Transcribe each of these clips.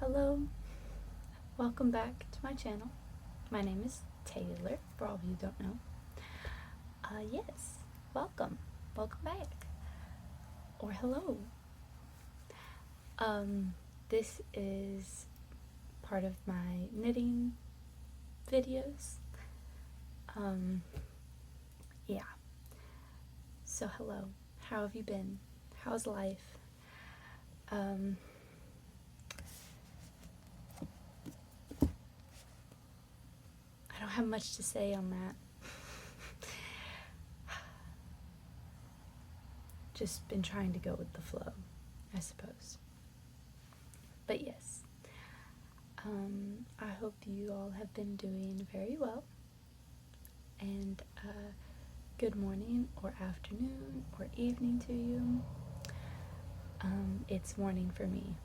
Hello, welcome back to my channel. My name is Taylor, for all of you who don't know. Yes, welcome back, or hello. This is part of my knitting videos. Yeah, so hello, how have you been? How's life? I don't have much to say on that. Just been trying to go with the flow, I suppose. But yes, I hope you all have been doing very well. And good morning or afternoon or evening to you. It's morning for me.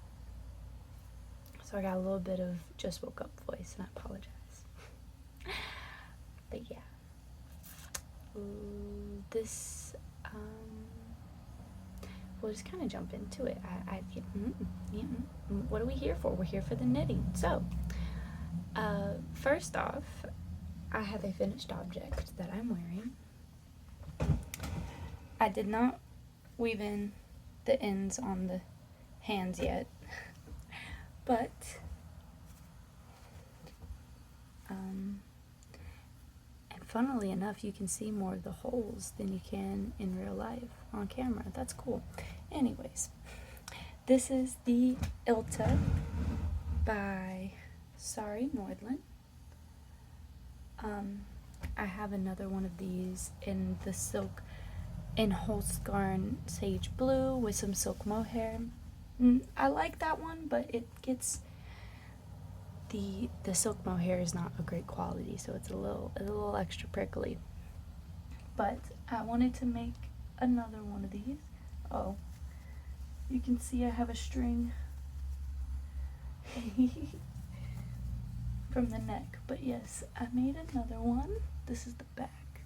So I got a little bit of just woke up voice, and I apologize. But yeah, this, we'll just kind of jump into it. What are we here for? We're here for the knitting. So, first off, I have a finished object that I'm wearing. I did not weave in the ends on the hands yet, but and funnily enough, you can see more of the holes than you can in real life on camera. That's cool. Anyways, this is the Ilta by Sorry Nordland. I have another one of these in the silk in Holstgarn Sage Blue with some silk mohair. I like that one, but it gets the silk mohair is not a great quality, so it's a little extra prickly. But I wanted to make another one of these. Oh, you can see I have a string from the neck, but yes, I made another one. This is the back.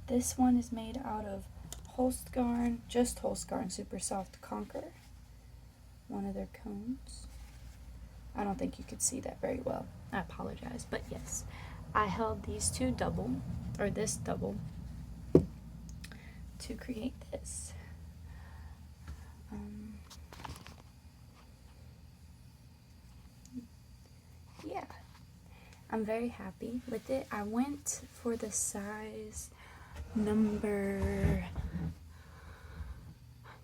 This one is made out of Holstgarn, just Holstgarn Super Soft Conquer, one of their cones. I don't think you could see that very well. I apologize, but yes, I held these two double, or this double, to create this. Yeah, I'm very happy with it. I went for the size number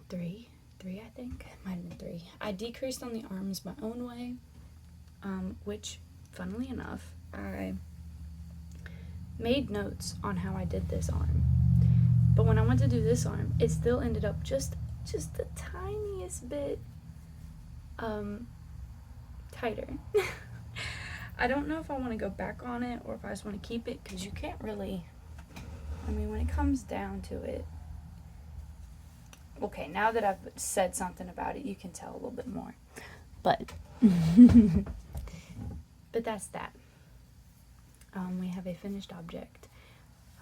3, I think. Might have been 3. I decreased on the arms my own way, which, funnily enough, I made notes on how I did this arm. But when I went to do this arm, it still ended up just the tiniest bit tighter. I don't know if I want to go back on it or if I just want to keep it, because you can't really, I mean, when it comes down to it, okay, now that I've said something about it, you can tell a little bit more, but but that's that. We have a finished object.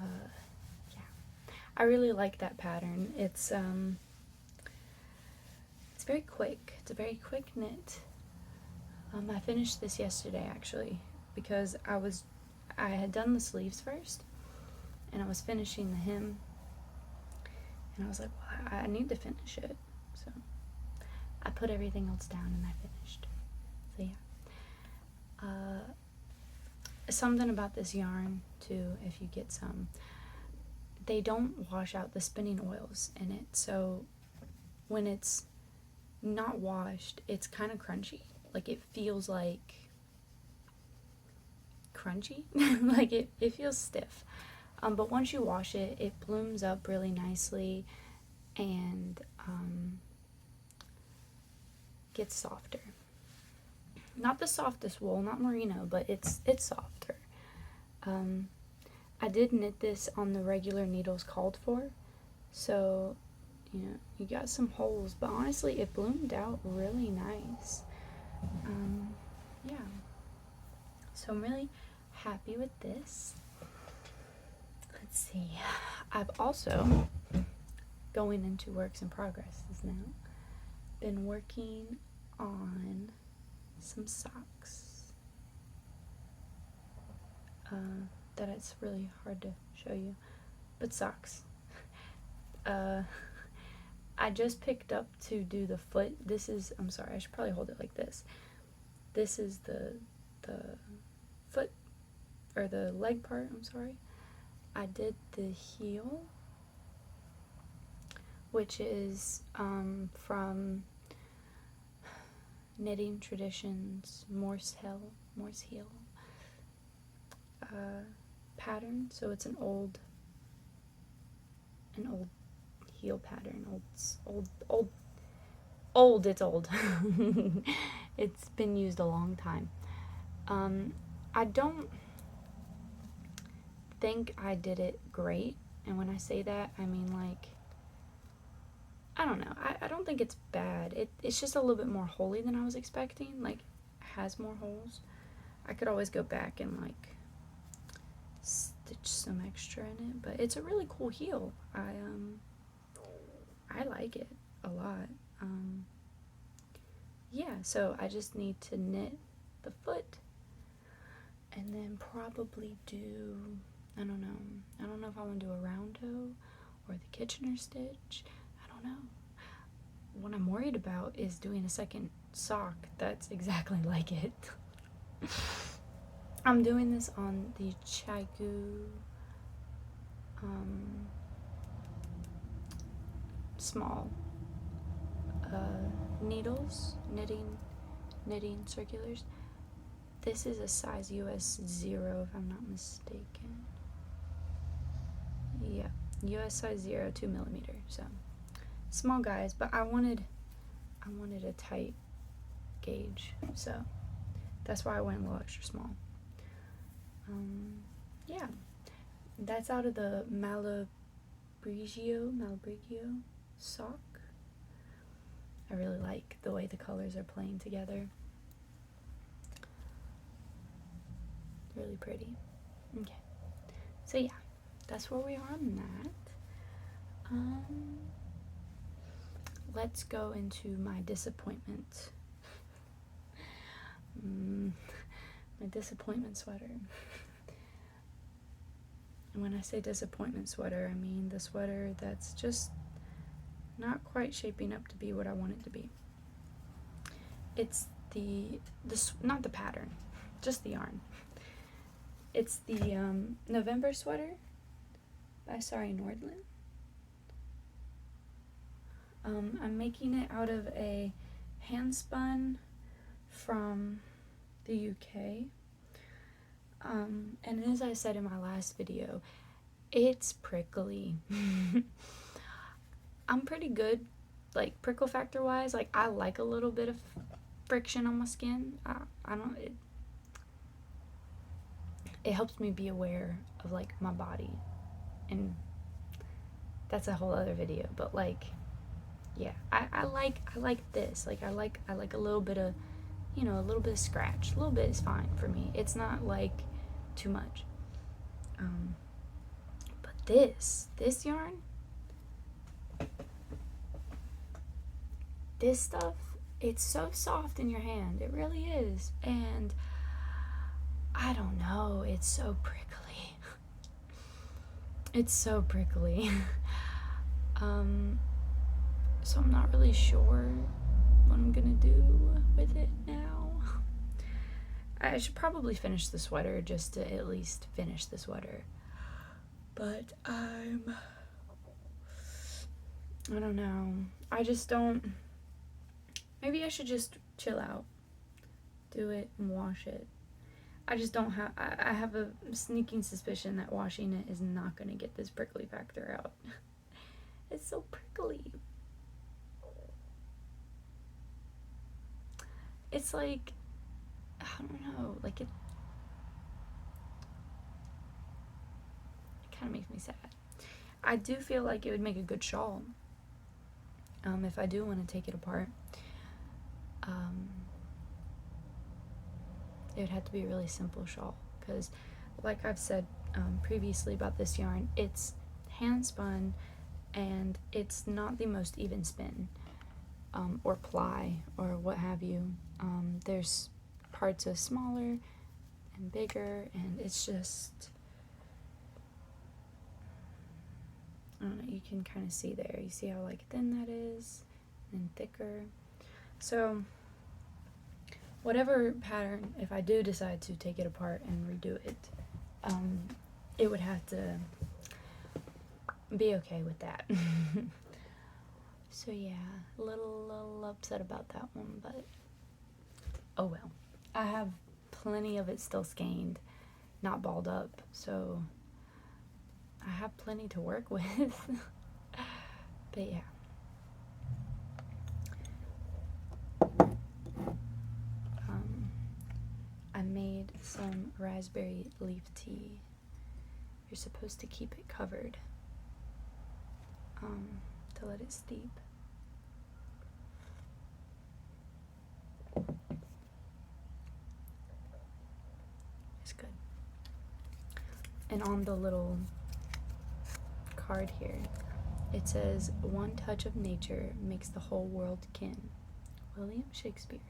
Yeah, I really like that pattern. It's very quick. It's a very quick knit. I finished this yesterday, actually, because I had done the sleeves first, and I was finishing the hem, and I was like, well, I need to finish it, so I put everything else down and I finished. So yeah, something about this yarn too, if you get some, they don't wash out the spinning oils in it, so when it's not washed, it's kind of crunchy. Like, it feels like crunchy. Like, it feels stiff. But once you wash it, it blooms up really nicely and gets softer. Not the softest wool, not merino, but it's softer. I did knit this on the regular needles called for, so you know, you got some holes, but honestly it bloomed out really nice. Yeah, so I'm really happy with this. Let's see, I've also, going into works in progress now, been working on some socks that it's really hard to show you, but socks. I just picked up to do the foot. This is, I'm sorry, I should probably hold it like this. This is the foot, or the leg part, I'm sorry. I did the heel, which is from Knitting Traditions Morse heel pattern. So it's an old heel pattern. It's old. It's been used a long time. I don't think I did it great, and when I say that, I mean, like, I don't know. I don't think it's bad. It's just a little bit more holy than I was expecting. Like, it has more holes. I could always go back and, like, stitch some extra in it, but it's a really cool heel. I like it a lot. Yeah, so I just need to knit the foot, and then probably do, I don't know if I want to do a round toe or the Kitchener stitch. I don't know. What I'm worried about is doing a second sock that's exactly like it. I'm doing this on the Chagu small needles, knitting circulars. This is a size US 0, if I'm not mistaken. Yeah, US size 0, 2 millimeter. So small guys, but I wanted a tight gauge, so that's why I went a little extra small. Yeah, that's out of the Malabrigio sock. I really like the way the colors are playing together. Really pretty. Okay, so yeah, that's where we are on that. Let's go into my disappointment. My disappointment sweater. And when I say disappointment sweater, I mean the sweater that's just not quite shaping up to be what I want it to be. It's not the pattern, just the yarn. It's the November sweater by Sari Nordland. I'm making it out of a hand spun from the UK. And as I said in my last video, it's prickly. I'm pretty good, like, prickle factor wise. Like, I like a little bit of friction on my skin. It helps me be aware of, like, my body, and that's a whole other video. But, like, yeah, I like this. Like, I like a little bit of, a little bit of scratch. A little bit is fine for me. It's not, like, too much. But this yarn, this stuff, it's so soft in your hand. It really is. And I don't know, it's so prickly. It's so prickly. So I'm not really sure what I'm gonna do with it now. I should probably finish the sweater just to at least finish the sweater. But I don't know. I just don't. Maybe I should just chill out, do it, and wash it. I just don't have. I have a sneaking suspicion that washing it is not going to get this prickly factor out. It's so prickly. It's like, I don't know, like it kind of makes me sad. I do feel like it would make a good shawl. If I do want to take it apart. It would have to be a really simple shawl, because like I've said previously about this yarn, it's hand spun and it's not the most even spin. or ply or what have you. There's parts of smaller and bigger, and it's just, I don't know, you can kind of see there. You see how like thin that is and thicker. So whatever pattern, if I do decide to take it apart and redo it, it would have to be okay with that. So yeah, a little upset about that one, but oh well. I have plenty of it still skeined, not balled up, so I have plenty to work with. But yeah. I made some raspberry leaf tea. You're supposed to keep it covered to let it steep. It's good. And on the little card here, it says, "One touch of nature makes the whole world kin." William Shakespeare.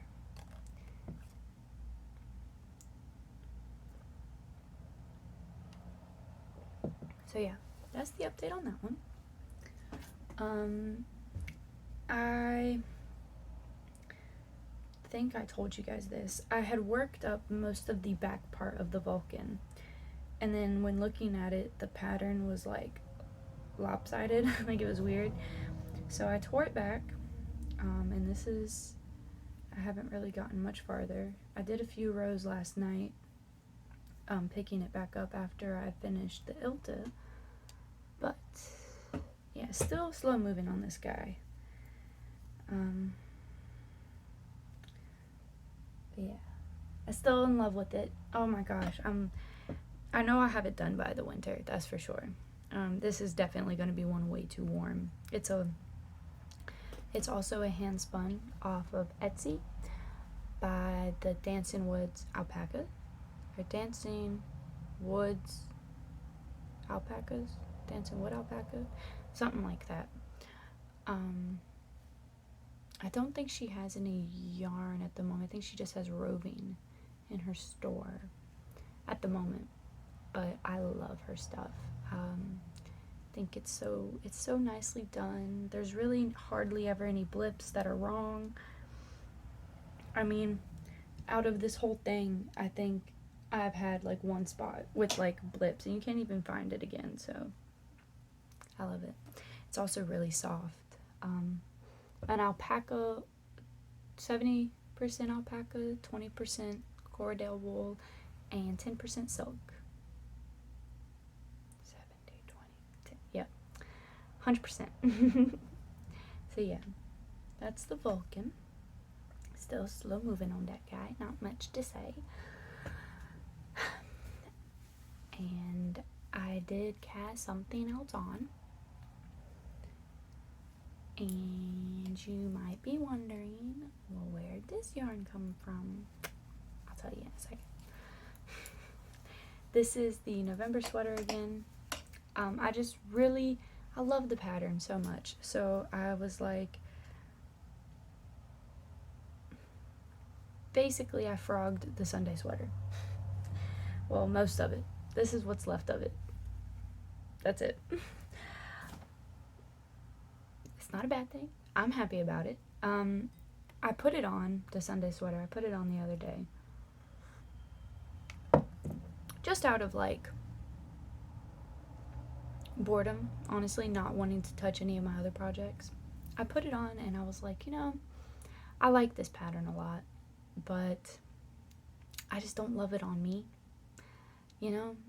So yeah, that's the update on that one. I think I told you guys this. I had worked up most of the back part of the Vulcan, and then when looking at it, the pattern was like lopsided, like it was weird. So I tore it back, and this is, I haven't really gotten much farther. I did a few rows last night, picking it back up after I finished the Ilta, but yeah, still slow moving on this guy. Yeah, I'm still in love with it. Oh my gosh, I know I have it done by the winter, that's for sure. This is definitely going to be one way too warm. It's also a hand spun off of Etsy by the Dancing Woods Alpaca, or Dancing Woods Alpacas, Dancing Wood Alpaca, something like that. I don't think she has any yarn at the moment. I think she just has roving in her store at the moment, but I love her stuff. I think it's so nicely done. There's really hardly ever any blips that are wrong. I mean, out of this whole thing, I think I've had like one spot with like blips, and you can't even find it again, so I love it. It's also really soft. An alpaca, 70% alpaca, 20% Cordell wool, and 10% silk. 70, 20, 10, yep, 100%. So yeah, that's the Vulcan. Still slow moving on that guy, not much to say. And I did cast something else on. And you might be wondering, well, where'd this yarn come from? I'll tell you in a second. This is the November sweater again. I love the pattern so much. So I was like, basically I frogged the Sunday sweater. Well, most of it. This is what's left of it. That's it. It's not a bad thing. I'm happy about it. I put it on, the Sunday sweater, I put it on the other day. Just out of like boredom, honestly, not wanting to touch any of my other projects. I put it on and I was like, I like this pattern a lot, but I just don't love it on me.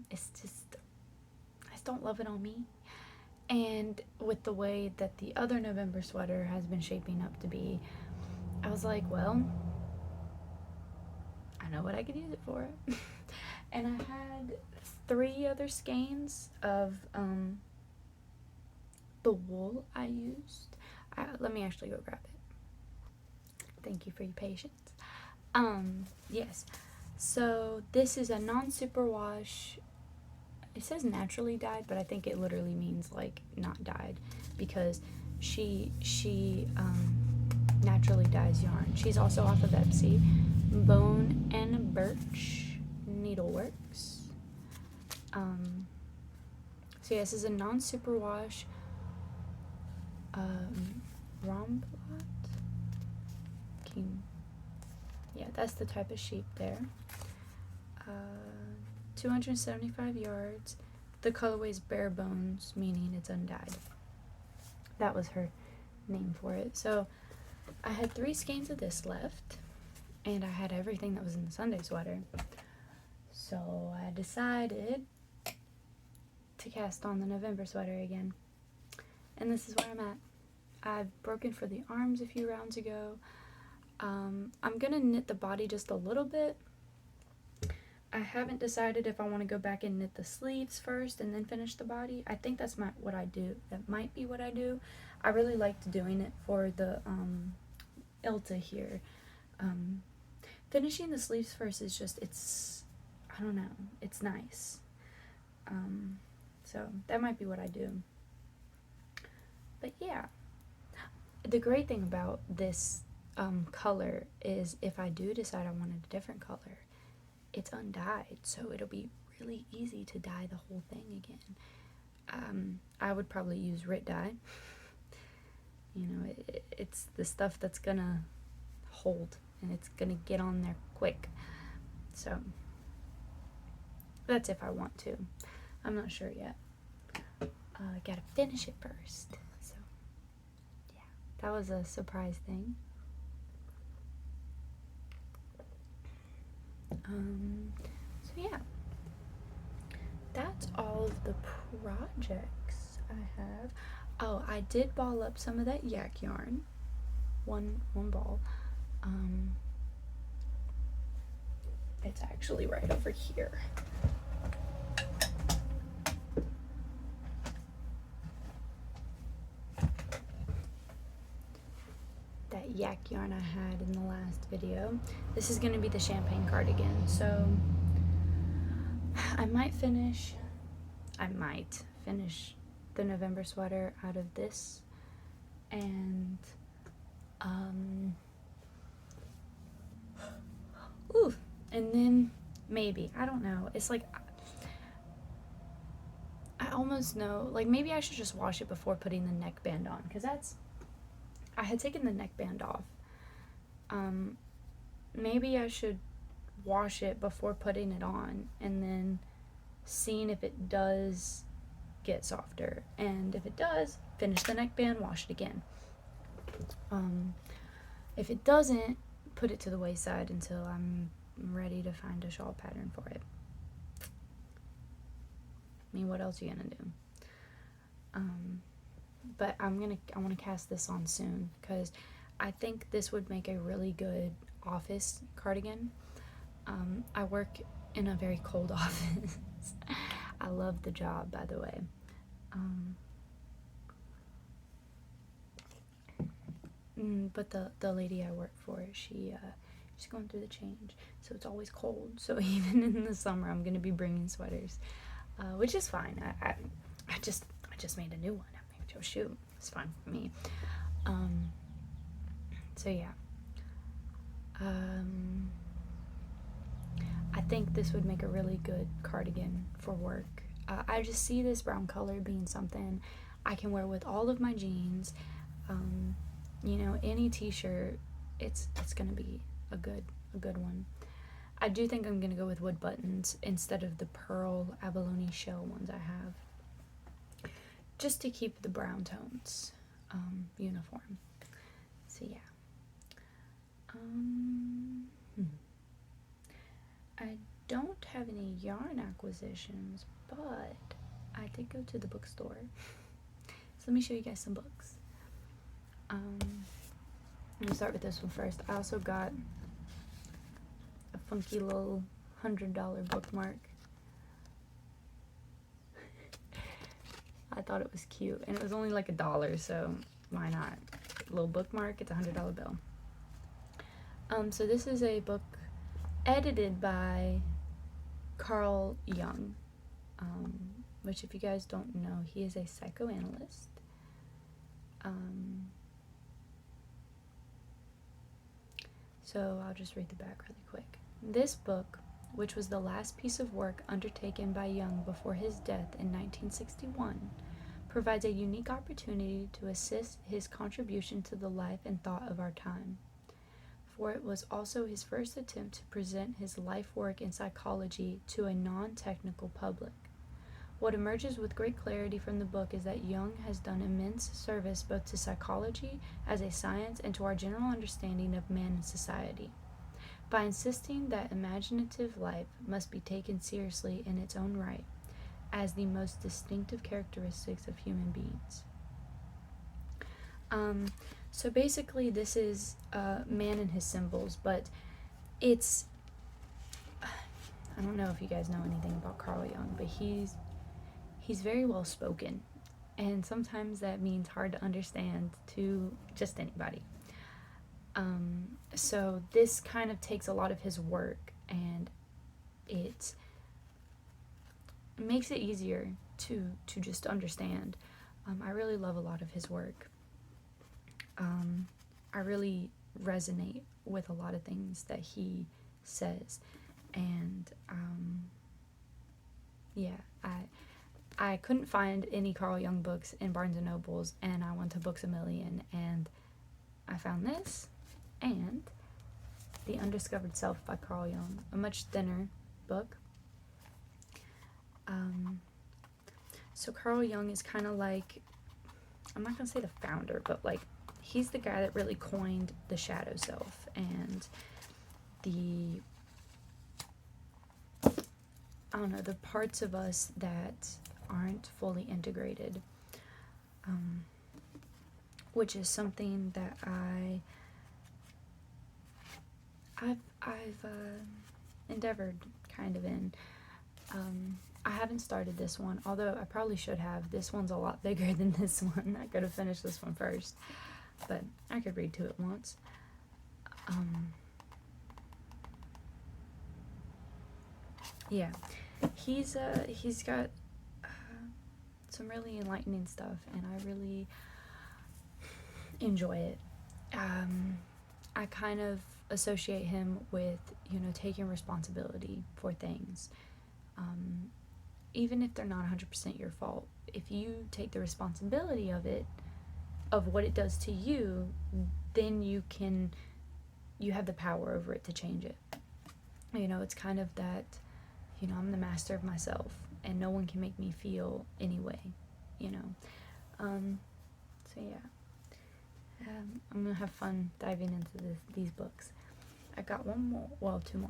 It's just, I just don't love it on me. And with the way that the other November sweater has been shaping up to be, I was like, well, I know what I could use it for. And I had 3 other skeins of the wool I used. Let me actually go grab it. Thank you for your patience. Yes. So this is a non-superwash. It says naturally dyed, but I think it literally means like not dyed, because she Naturally Dyes Yarn. She's also off of Etsy. Bone and Birch Needleworks. So yeah, this is a non-superwash Romblot. Yeah, that's the type of sheep there. 275 yards. The colorway is bare bones, meaning it's undyed. That was her name for it. So I had 3 skeins of this left, and I had everything that was in the Sunday sweater. So I decided to cast on the November sweater again. And this is where I'm at. I've broken for the arms a few rounds ago. I'm gonna knit the body just a little bit. I haven't decided if I want to go back and knit the sleeves first and then finish the body. I think that's what I do. That might be what I do. I really liked doing it for the Ilta here. Finishing the sleeves first is just, I don't know, it's nice. So that might be what I do. But yeah, the great thing about this color is if I do decide I wanted a different color, it's undyed, so it'll be really easy to dye the whole thing again. I would probably use Rit dye. You know, it's the stuff that's gonna hold and it's gonna get on there quick. So that's if I want to. I'm not sure yet. Gotta finish it first. So yeah, that was a surprise thing. So yeah, that's all of the projects I have. Oh, I did ball up some of that yak yarn. One ball. It's actually right over here. That yak yarn I had in the last video. This is going to be the champagne cardigan. So I might finish the November sweater out of this, and and then maybe, I don't know, it's like I almost know, like maybe I should just wash it before putting the neckband on, because I had taken the neckband off. Maybe I should wash it before putting it on, and then seeing if it does get softer, and if it does, finish the neckband, wash it again. If it doesn't, put it to the wayside until I'm ready to find a shawl pattern for it. I mean, what else are you gonna do? But I want to cast this on soon, because I think this would make a really good office cardigan. I work in a very cold office. I love the job, by the way. But the lady I work for, she's going through the change, so it's always cold. So even in the summer, I'm gonna be bringing sweaters, which is fine. I just made a new one. Oh shoot, it's fine for me. So yeah. I think this would make a really good cardigan for work. I just see this brown color being something I can wear with all of my jeans. You know, any t-shirt, it's gonna be a good one. I do think I'm gonna go with wood buttons instead of the pearl abalone shell ones I have, just to keep the brown tones uniform. So yeah. I don't have any yarn acquisitions, but I did go to the bookstore. So let me show you guys some books. I'm gonna start with this one first. I also got a funky little $100 bookmark. I thought it was cute, and it was only like $1, so why not? A little bookmark, it's a $100 bill. So this is a book edited by Carl Jung, which, if you guys don't know, he is a psychoanalyst. So I'll just read the back really quick. This book, which was the last piece of work undertaken by Young before his death in 1961, provides a unique opportunity to assist his contribution to the life and thought of our time. For it was also his first attempt to present his life work in psychology to a non-technical public. What emerges with great clarity from the book is that Jung has done immense service both to psychology as a science and to our general understanding of man and society, by insisting that imaginative life must be taken seriously in its own right, as the most distinctive characteristics of human beings. So basically this is Man and His Symbols, but it's, I don't know if you guys know anything about Carl Jung, but he's very well spoken, and sometimes that means hard to understand to just anybody. So this kind of takes a lot of his work and it makes it easier to just understand. I really love a lot of his work. I really resonate with a lot of things that he says, and I couldn't find any Carl Jung books in Barnes & Nobles, and I went to Books A Million, and I found this, and The Undiscovered Self by Carl Jung, a much thinner book. So Carl Jung is kind of like, I'm not going to say the founder, but like, he's the guy that really coined the shadow self, and the, I don't know, the parts of us that aren't fully integrated, which is something that I've endeavored kind of in. I haven't started this one, although I probably should have. This one's a lot bigger than this one. I could have finished this one first, but I could read to it once. Yeah, he's got some really enlightening stuff, and I really enjoy it. I kind of associate him with, taking responsibility for things. Even if they're not 100% your fault, if you take the responsibility of it, of what it does to you, then you have the power over it to change it. It's kind of that, I'm the master of myself, and no one can make me feel any way, so yeah, I'm gonna have fun diving into these books. I got two more.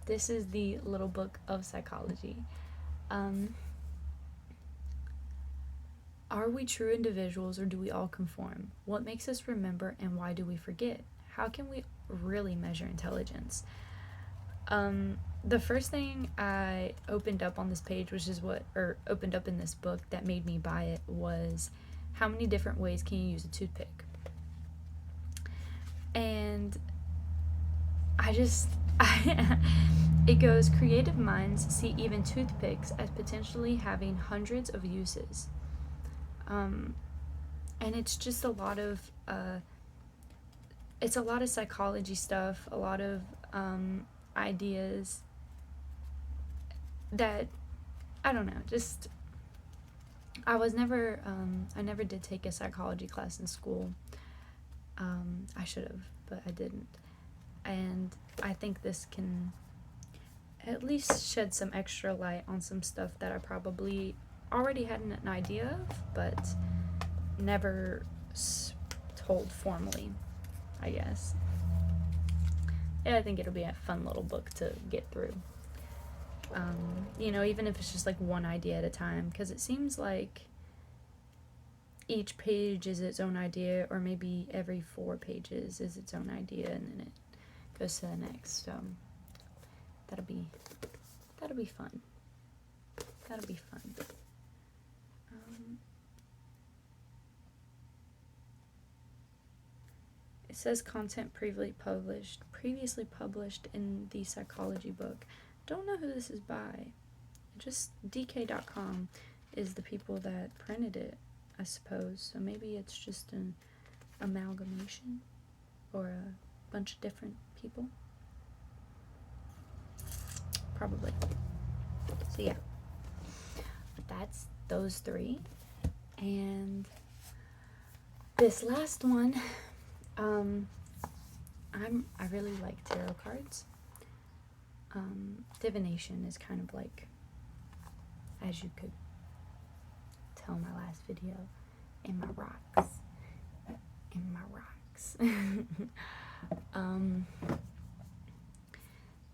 This is the Little Book of Psychology. Are we true individuals, or do we all conform? What makes us remember, and why do we forget? How can we really measure intelligence? The first thing I opened up on this page, opened up in this book that made me buy it, was how many different ways can you use a toothpick? And it goes, creative minds see even toothpicks as potentially having hundreds of uses. And it's just a lot of psychology stuff, a lot of ideas that, I don't know, just, I never did take a psychology class in school. I should have, but I didn't. And I think this can at least shed some extra light on some stuff that I probably already had an idea of, but never told formally, I guess. Yeah, I think it'll be a fun little book to get through. Even if it's just like one idea at a time, because it seems like each page is its own idea, or maybe every 4 pages is its own idea, and then it goes to the next. So that'll be fun. It says content previously published in the psychology book. Don't know who this is by. Just DK.com is the people that printed it, I suppose. So maybe it's just an amalgamation, or bunch of different people. Probably. So yeah, that's those three. And this last one, I really like tarot cards. Divination is kind of like, as you could tell my last video, in my rocks.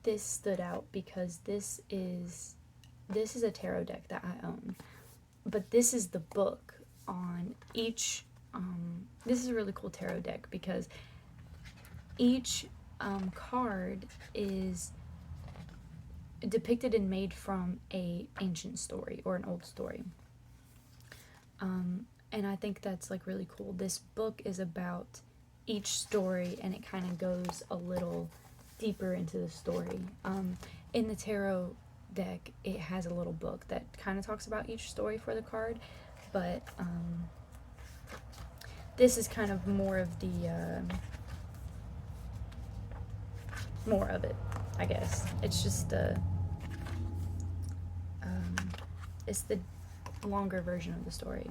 This stood out because this is a tarot deck that I own, but this is the book on each. This is a really cool tarot deck because each card is depicted and made from a ancient story or an old story. And I think that's like really cool. This book is about each story, and it kind of goes a little deeper into the story. In the tarot deck, it has a little book that kind of talks about each story for the card, but this is kind of more of the more of it, I guess. It's just it's the longer version of the story.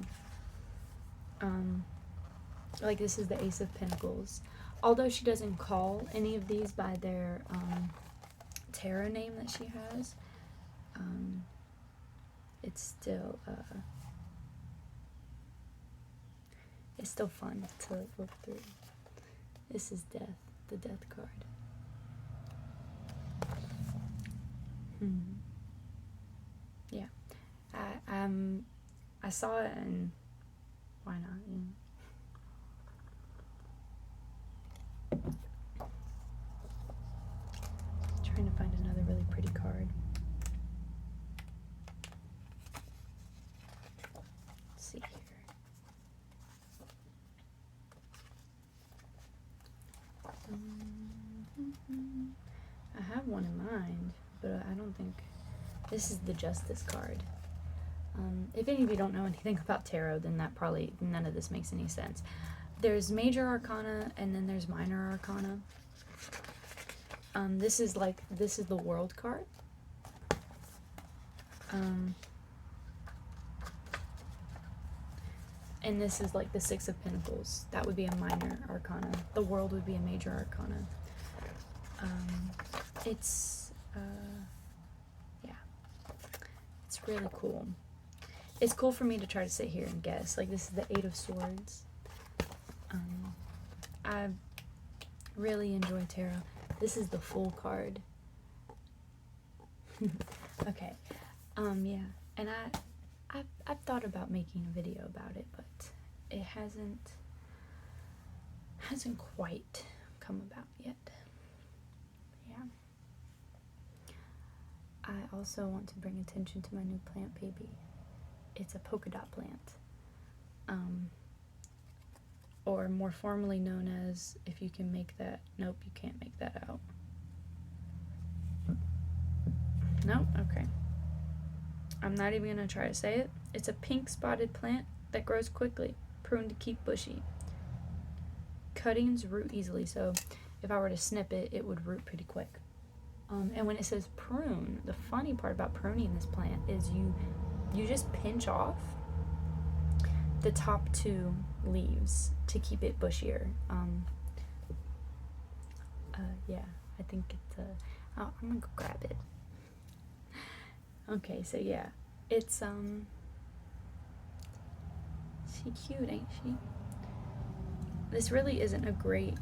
Like this is the Ace of Pentacles. Although she doesn't call any of these by their tarot name that she has, it's still fun to look through. This is Death, the Death card. Yeah, I saw it, and why not? You know? Trying to find another really pretty card. Let's see here. I have one in mind, but I don't think this is the Justice card. If any of you don't know anything about tarot, then that probably none of this makes any sense. There's major arcana and then there's minor arcana. This is the World card. And this is like the Six of Pentacles. That would be a minor arcana. The World would be a major arcana. It's really cool. It's cool for me to try to sit here and guess. Like this is the Eight of Swords. I really enjoy tarot. This is the Fool card. Okay. Yeah. And I've thought about making a video about it, but it hasn't quite come about yet. Yeah. I also want to bring attention to my new plant baby. It's a polka dot plant. Or more formally known as, if you can make that, nope, you can't make that out. Nope, okay. I'm not even gonna try to say it. It's a pink spotted plant that grows quickly, pruned to keep bushy. Cuttings root easily, so if I were to snip it, it would root pretty quick. And when it says prune, the funny part about pruning this plant is you just pinch off the top two leaves to keep it bushier. Yeah, I think it's I'm gonna go grab it. Okay, so yeah, it's she cute, ain't she? This really isn't a great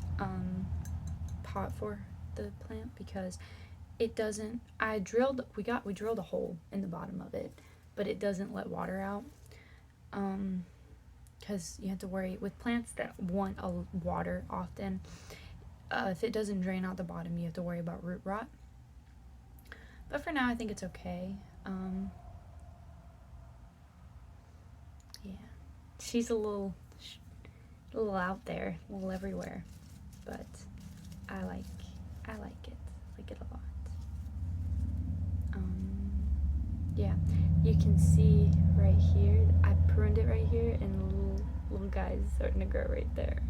pot for the plant because it doesn't. We drilled a hole in the bottom of it, but it doesn't let water out. Because you have to worry with plants that want water often. If it doesn't drain out the bottom, you have to worry about root rot. But for now, I think it's okay. Yeah, she's a little out there, a little everywhere, but I like it. I like it a lot. Yeah, you can see right here, I pruned it right here, and the little guy is starting to grow right there.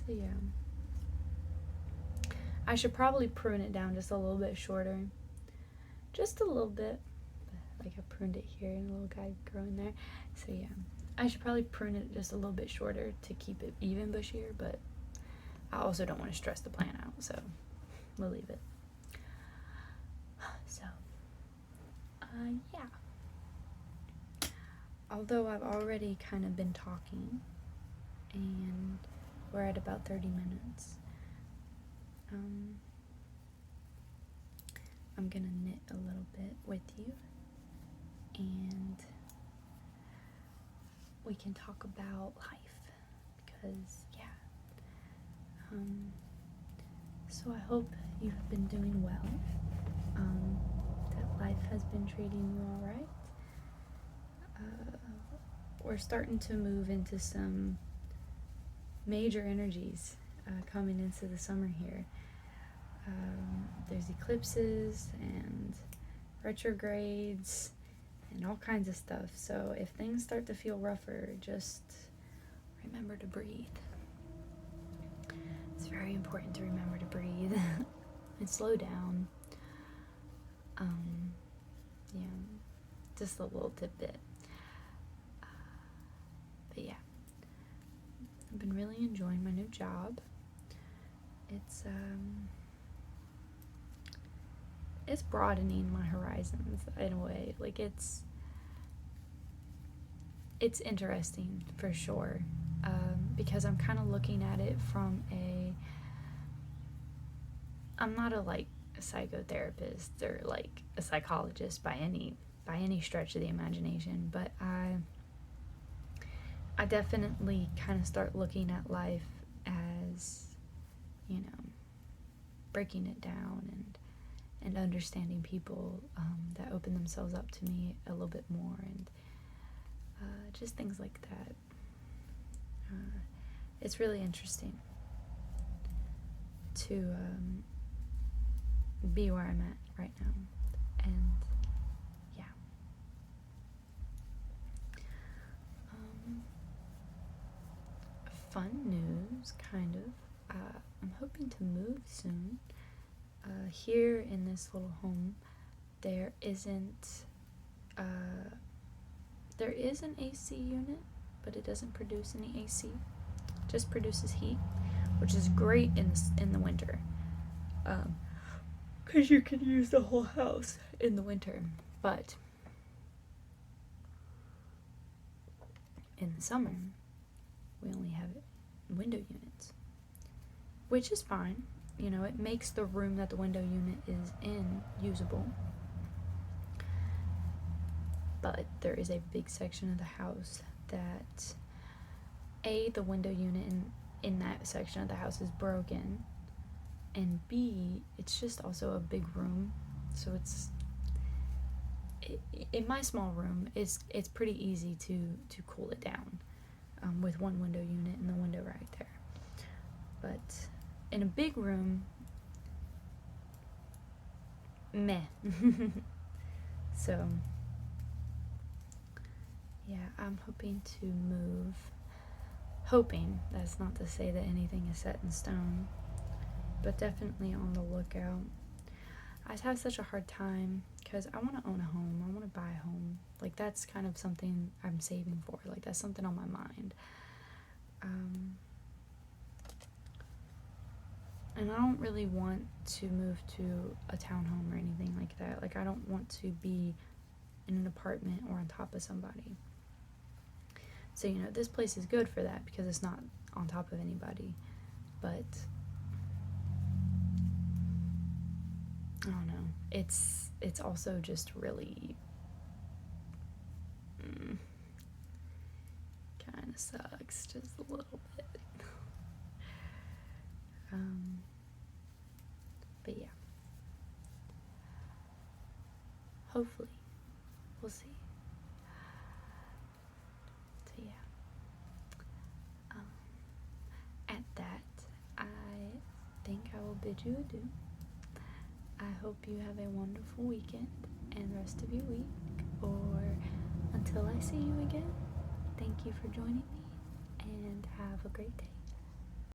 So yeah, I should probably prune it down just a little bit shorter. Just a little bit. Like I pruned it here and a little guy growing there. So yeah, I should probably prune it just a little bit shorter to keep it even bushier, but I also don't want to stress the plant out, so we'll leave it. So, yeah. Although I've already kind of been talking, and we're at about 30 minutes, I'm gonna knit a little bit with you, and we can talk about life, because, yeah. So I hope you've been doing well, that life has been treating you all right. We're starting to move into some major energies coming into the summer here. There's eclipses and retrogrades and all kinds of stuff. So if things start to feel rougher, just remember to breathe. It's very important to remember to breathe and slow down. Yeah, just a little tidbit. But yeah, I've been really enjoying my new job. It's broadening my horizons in a way. Like it's interesting for sure, because I'm kind of looking at it from I'm not a psychotherapist or like a psychologist by any stretch of the imagination, but I definitely kind of start looking at life as, breaking it down and understanding people that open themselves up to me a little bit more, and just things like that. It's really interesting to be where I'm at right now, and yeah. Fun news, kind of. I'm hoping to move soon. Here in this little home, there is an AC unit, but it doesn't produce any AC. It just produces heat, which is great in the winter, because you can use the whole house in the winter. But in the summer, we only have window units, which is fine. It makes the room that the window unit is in usable. But there is a big section of the house that the window unit in that section of the house is broken, and B, it's just also a big room, so in my small room, it's pretty easy to cool it down with one window unit and the window right there. But in a big room, meh. So yeah, I'm hoping to move. Hoping, that's not to say that anything is set in stone, but definitely on the lookout. I just have such a hard time because I want to own a home. I want to buy a home. Like, that's kind of something I'm saving for. Like, that's something on my mind. And I don't really want to move to a townhome or anything like that. Like, I don't want to be in an apartment or on top of somebody. So, this place is good for that because it's not on top of anybody. But I don't know. It's also just really kind of sucks just a little bit. But yeah. Hopefully. We'll see. So yeah. At that, I think I will bid you adieu. I hope you have a wonderful weekend and rest of your week, or until I see you again, thank you for joining me, and have a great day.